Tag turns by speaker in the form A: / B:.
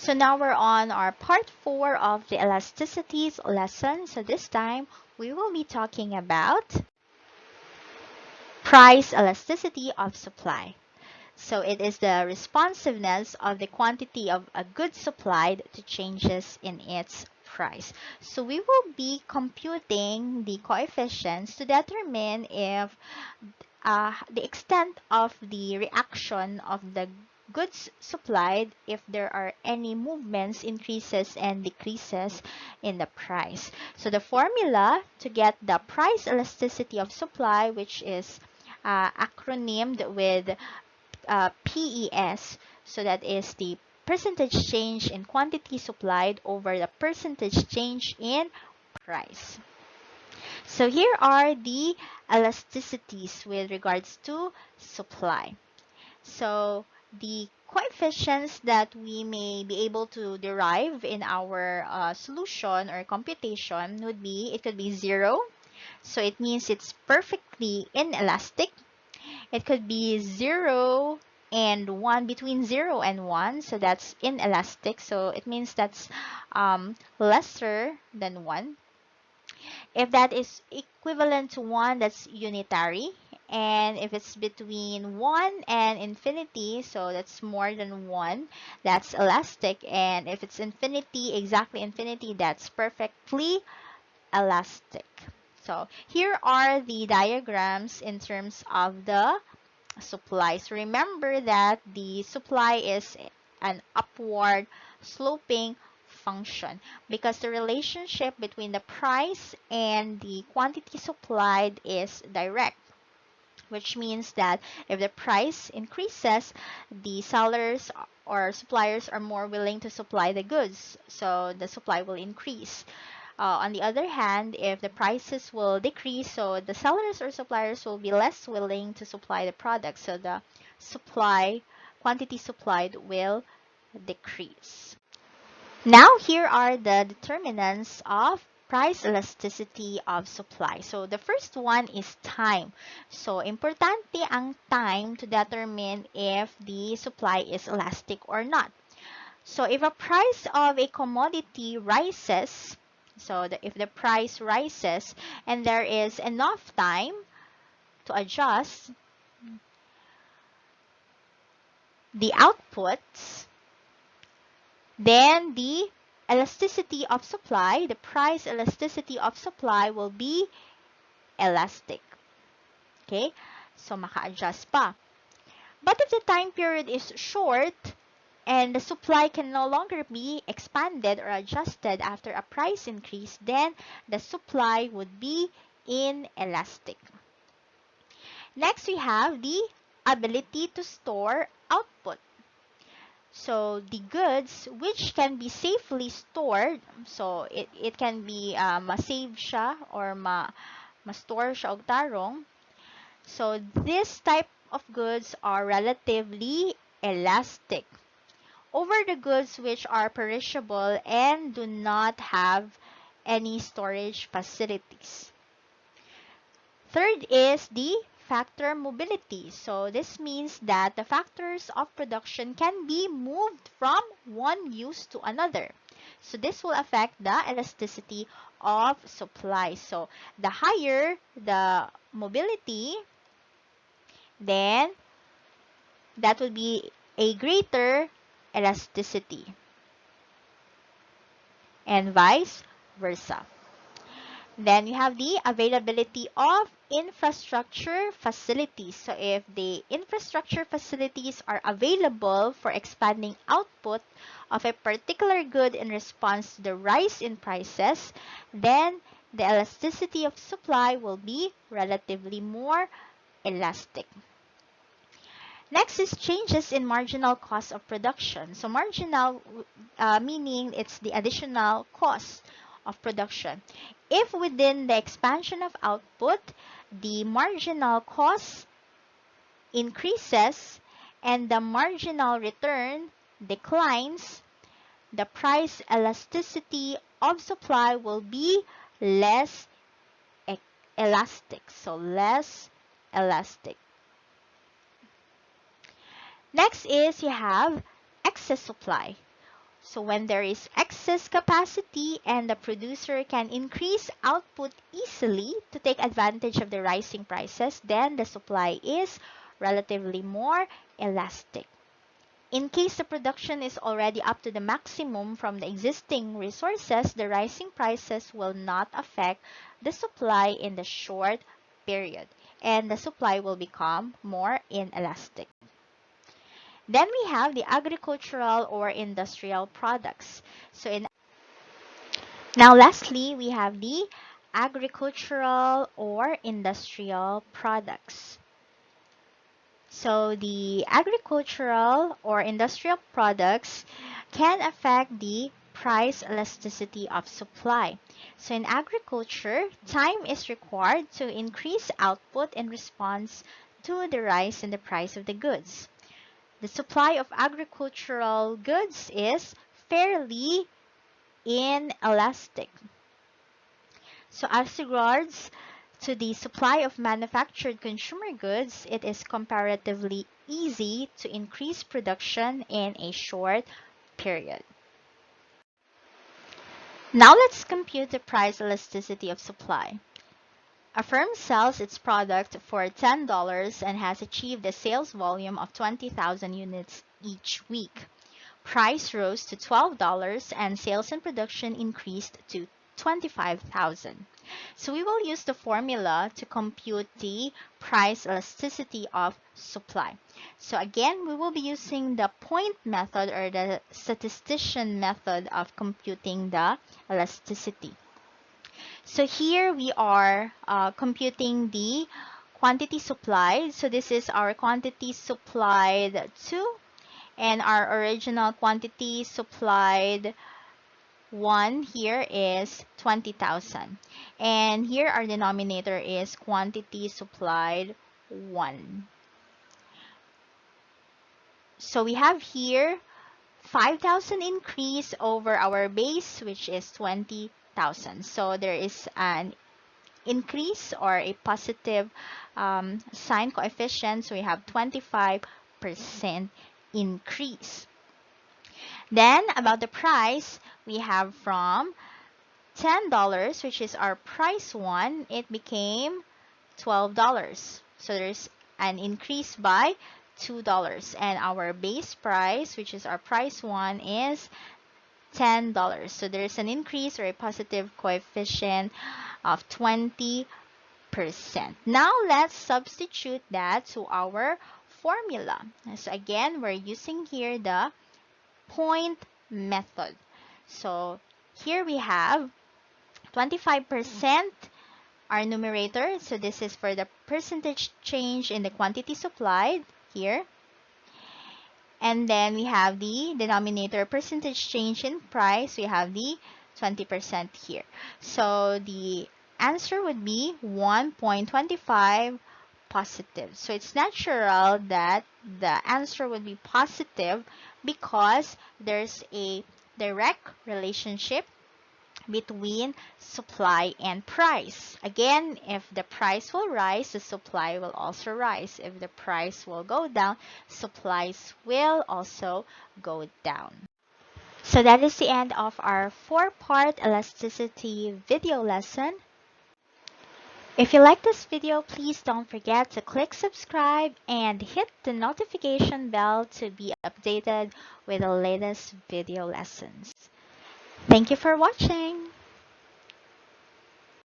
A: So now we're on our part 4 of the elasticities lesson. So this time we will be talking about price elasticity of supply. So it is the responsiveness of the quantity of a good supplied to changes in its price. So we will be computing the coefficients to determine if the extent of the reaction of the goods supplied if there are any movements, increases and decreases in the price. So the formula to get the price elasticity of supply, which is acronymed with PES, so that is the percentage change in quantity supplied over the percentage change in price. So here are the elasticities with regards to supply. So the coefficients that we may be able to derive in our solution or computation would be, it could be 0. So it means it's perfectly inelastic. It could be 0 and 1, between 0 and 1. So that's inelastic. So it means that's lesser than 1. If that is equivalent to 1, that's unitary. And if it's between 1 and infinity, so that's more than 1, that's elastic. And if it's infinity, exactly infinity, that's perfectly elastic. So here are the diagrams in terms of the supply. So remember that the supply is an upward sloping function because the relationship between the price and the quantity supplied is direct, which means that if the price increases, the sellers or suppliers are more willing to supply the goods, so the supply will increase. On the other hand, if the prices will decrease, so the sellers or suppliers will be less willing to supply the product, so the quantity supplied will decrease. Now, here are the determinants of price elasticity of supply. So, the first one is time. So, importante ang time to determine if the supply is elastic or not. So, if a price of a commodity rises, if the price rises and there is enough time to adjust the outputs, then the elasticity of supply, the price elasticity of supply will be elastic. Okay? So, maka-adjust pa. But if the time period is short and the supply can no longer be expanded or adjusted after a price increase, then the supply would be inelastic. Next, we have the ability to store output. So the goods which can be safely stored, so it can be ma-save siya or ma-store siya og tarong. So this type of goods are relatively elastic over the goods which are perishable and do not have any storage facilities. Third is the factor mobility. So this means that the factors of production can be moved from one use to another. So this will affect the elasticity of supply. So the higher the mobility, then that will be a greater elasticity, and vice versa. Then you have the availability of infrastructure facilities. So if the infrastructure facilities are available for expanding output of a particular good in response to the rise in prices, then the elasticity of supply will be relatively more elastic. Next is changes in marginal cost of production. So marginal meaning it's the additional cost of production. If within the expansion of output, the marginal cost increases and the marginal return declines, the price elasticity of supply will be less elastic. So less elastic. Next is you have excess supply. So when there is excess capacity and the producer can increase output easily to take advantage of the rising prices, then the supply is relatively more elastic. In case the production is already up to the maximum from the existing resources, the rising prices will not affect the supply in the short period, and the supply will become more inelastic. Then we have the agricultural or industrial products. Now lastly, we have the agricultural or industrial products. So the agricultural or industrial products can affect the price elasticity of supply. So in agriculture, time is required to increase output in response to the rise in the price of the goods. The supply of agricultural goods is fairly inelastic. So as regards to the supply of manufactured consumer goods, it is comparatively easy to increase production in a short period. Now let's compute the price elasticity of supply. A firm sells its product for $10 and has achieved a sales volume of 20,000 units each week. Price rose to $12 and sales and production increased to 25,000. So we will use the formula to compute the price elasticity of supply. So again, we will be using the point method or the statistician method of computing the elasticity. So here we are computing the quantity supplied. So this is our quantity supplied to, and our original quantity supplied 1 here is 20,000. And here our denominator is quantity supplied 1. So we have here 5,000 increase over our base, which is 20,000. So there is an increase or a positive sign coefficient. So we have 25% increase. Then about the price, we have from $10, which is our price 1, it became $12. So there's an increase by $2. And our base price, which is our price 1, is $10. So there's an increase or a positive coefficient of 20%. Now let's substitute that to our formula. So again, we're using here the point method. So here we have 25% our numerator. So this is for the percentage change in the quantity supplied here. And then we have the denominator percentage change in price. We have the 20% here. So the answer would be 1.25 positive. So it's natural that the answer would be positive because there's a direct relationship between supply and price. Again, if the price will rise, the supply will also rise. If the price will go down, supplies will also go down. So that is the end of our 4-part elasticity video lesson. If you like this video, please don't forget to click subscribe and hit the notification bell to be updated with the latest video lessons. Thank you for watching.